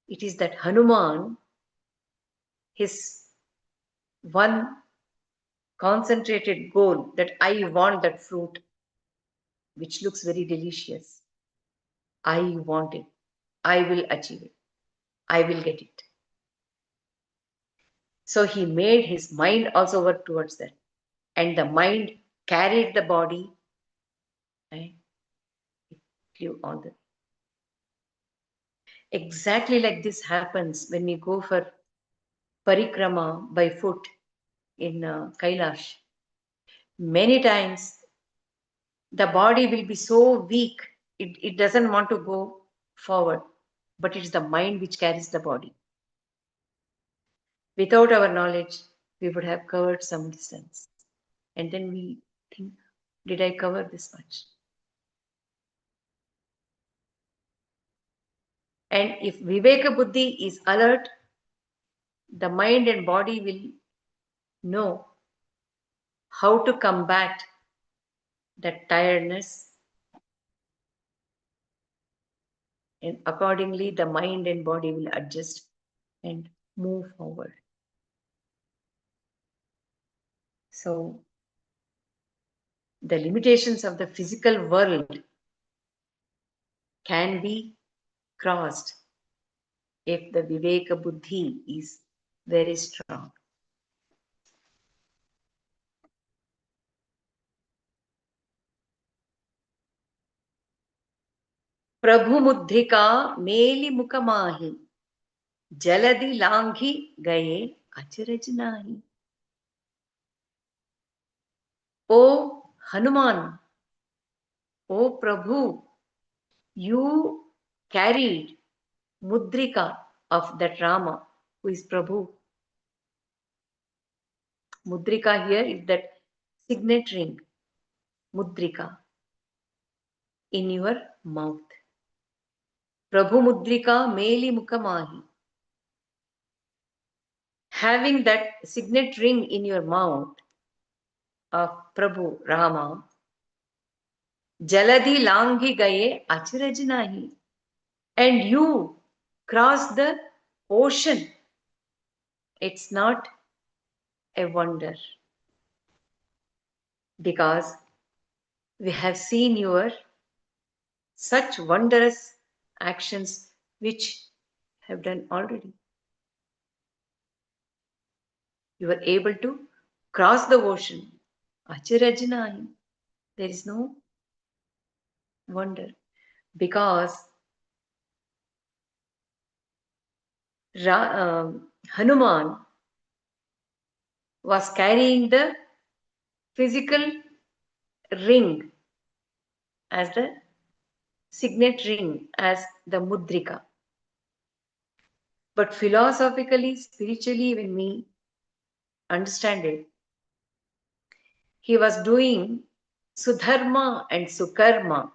it is that Hanuman, his one concentrated goal, that I want that fruit which looks very delicious. I want it. I will achieve it. I will get it. So he made his mind also work towards that. And the mind carried the body and it flew all the way. Exactly like this happens when we go for parikrama by foot in Kailash. Many times the body will be so weak, it doesn't want to go forward, but it's the mind which carries the body. Without our knowledge, we would have covered some distance. And then we think, did I cover this much? And if Viveka Buddhi is alert, the mind and body will know how to combat that tiredness. And accordingly, the mind and body will adjust and move forward. So, the limitations of the physical world can be crossed if the Viveka Buddhi is very strong. प्रभु मुद्रिका मेली मुकमाही जलदि लांघी गए अचरज नाही. O Hanuman, O Prabhu, you carried mudrika of that Rama, who is Prabhu. Mudrika here is that signet ring, mudrika, in your mouth. Prabhu mudrika meli mukamahi. Having that signet ring in your mouth of Prabhu Rama, jaladi langi gaye acharaj nahi. And you cross the ocean. It's not a wonder, because we have seen your such wondrous actions which have done already. You were able to cross the ocean. Acharajnahi. There is no wonder, because Hanuman was carrying the physical ring as the signet ring, as the mudrika. But philosophically, spiritually, when we understand it, he was doing sudharma and sukarma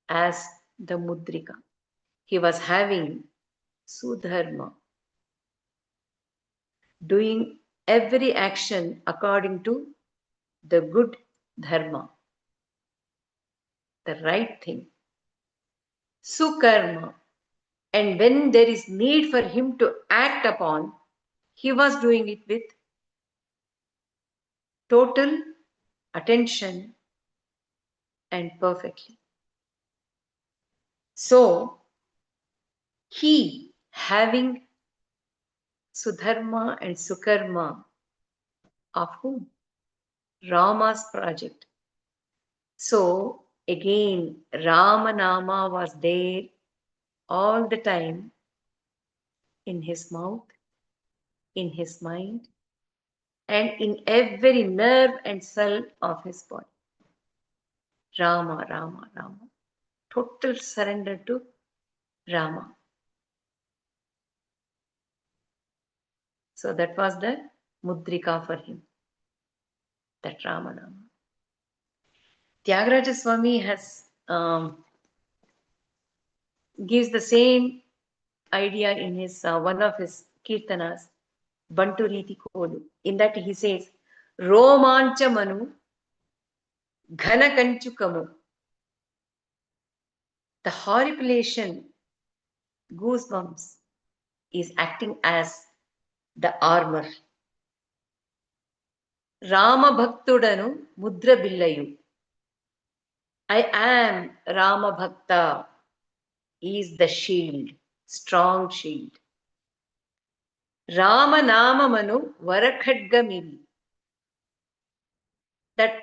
as the mudrika. He was having sudharma, doing every action according to the good dharma, the right thing. Sukarma. And when there is need for him to act upon, he was doing it with total attention, and perfectly. So, he having Sudharma and Sukarma of whom? Rama's project. So, again, Ramanama was there all the time in his mouth, in his mind, and in every nerve and cell of his body. Rama, Rama, Rama. Total surrender to Rama. So that was the mudrika for him, that Ramanama. Tyagaraja Swami has gives the same idea in his one of his kirtanas, Bantu Riti Kolu. In that he says, Romancha Manu Ghana Kanchukamu. The horripilation, goosebumps, is acting as the armor. Rama Bhaktudanu Mudra Billayu. I am Rama Bhakta is the shield, strong shield. Rama Nama Manu Varakhadgamivi. That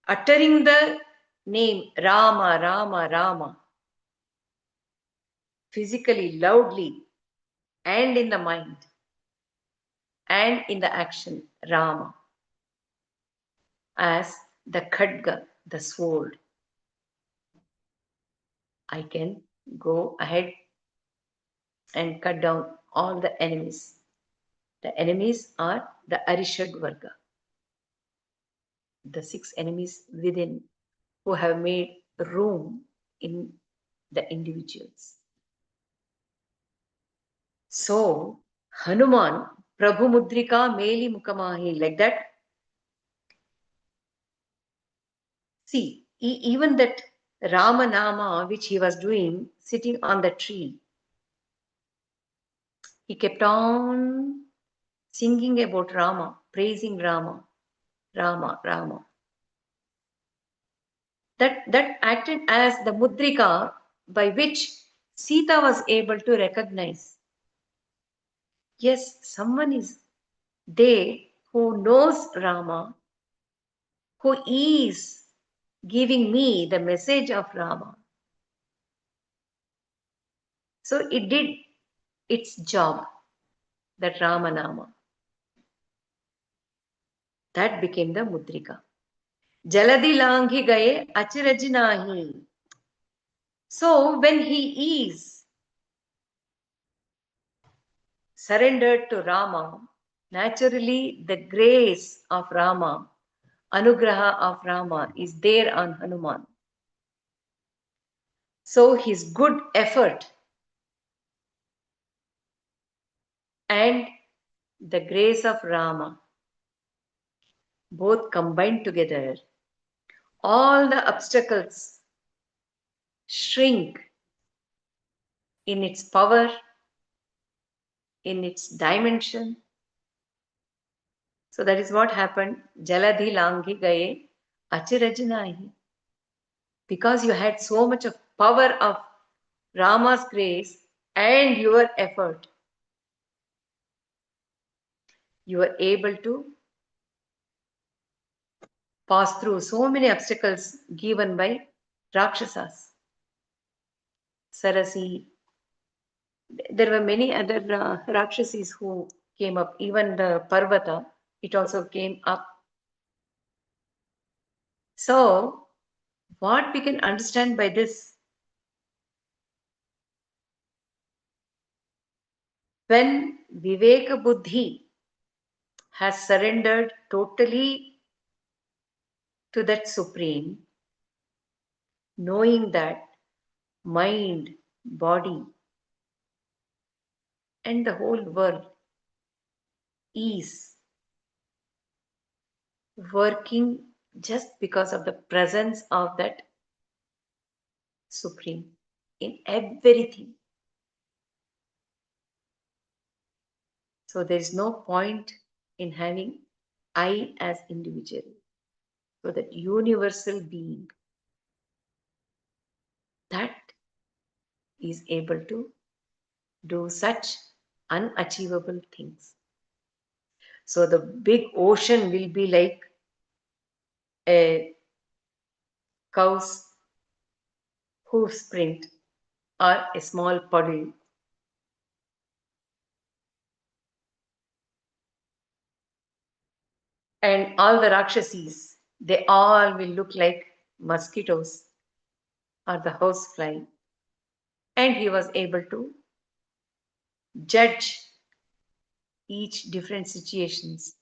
uttering the name Rama, Rama, Rama, physically, loudly, and in the mind, and in the action, Rama, as the khadga, the sword. I can go ahead and cut down all the enemies. The enemies are the Arishad Varga, the 6 enemies within who have made room in the individuals. So, Hanuman, Prabhu Mudrika Meli Mukamahi, like that. See, even that Rama Nama which he was doing sitting on the tree, he kept on singing about Rama, praising Rama, Rama, Rama. That acted as the mudrika by which Sita was able to recognize. Yes, someone is there who knows Rama, who is giving me the message of Rama. So it did its job, that Ramanama. That became the mudrika. Jaladi langhi gaye achiraj nahi. So when he is surrendered to Rama, naturally the grace of Rama, anugraha of Rama is there on Hanuman. So his good effort and the grace of Rama both combined together, all the obstacles shrink in its power, in its dimension. So that is what happened. Jaladhi langi gaye achirajanahi. Because you had so much of power of Rama's grace and your effort, you were able to pass through so many obstacles given by Rakshasas. Sarasi. There were many other Rakshasis who came up. Even the Parvata, it also came up. So, what we can understand by this, when Viveka Buddhi has surrendered totally to that Supreme, knowing that mind, body, and the whole world is working just because of the presence of that Supreme in everything. So there is no point in having I as individual. So that universal being that is able to do such unachievable things. So the big ocean will be like a cow's hoof print or a small puddle. And all the Rakshasis, they all will look like mosquitoes or the housefly. And he was able to judge each different situations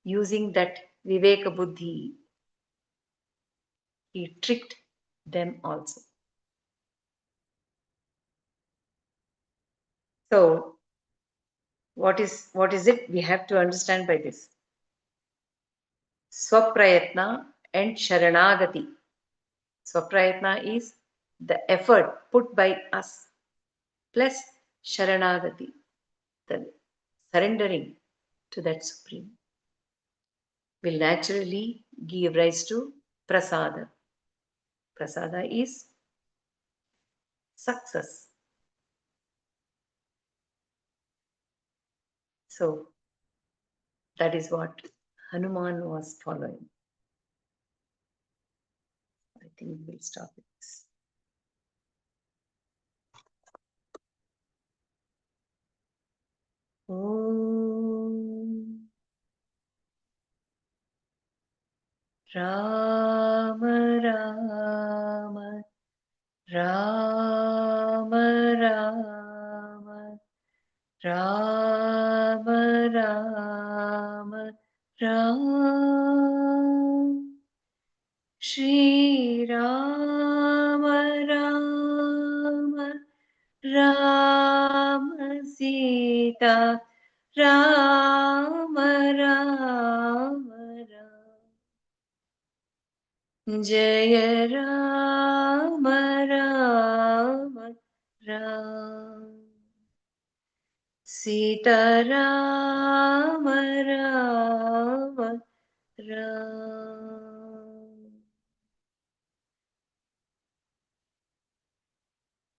using that Viveka Buddhi. He tricked them also. So what is it we have to understand by this? Swaprayatna and Sharanagati. Swaprayatna is the effort put by us, plus Sharanagati, the surrendering to that Supreme, will naturally give rise to Prasada. Prasada is success. So that is what Hanuman was following. I think we'll stop it. Om Rama Rama Rama Rama Rama Rama Rama Shri Rama Rama Rama Sita Rama Rama Rama Jaya Rama Rama Rama Sita Rama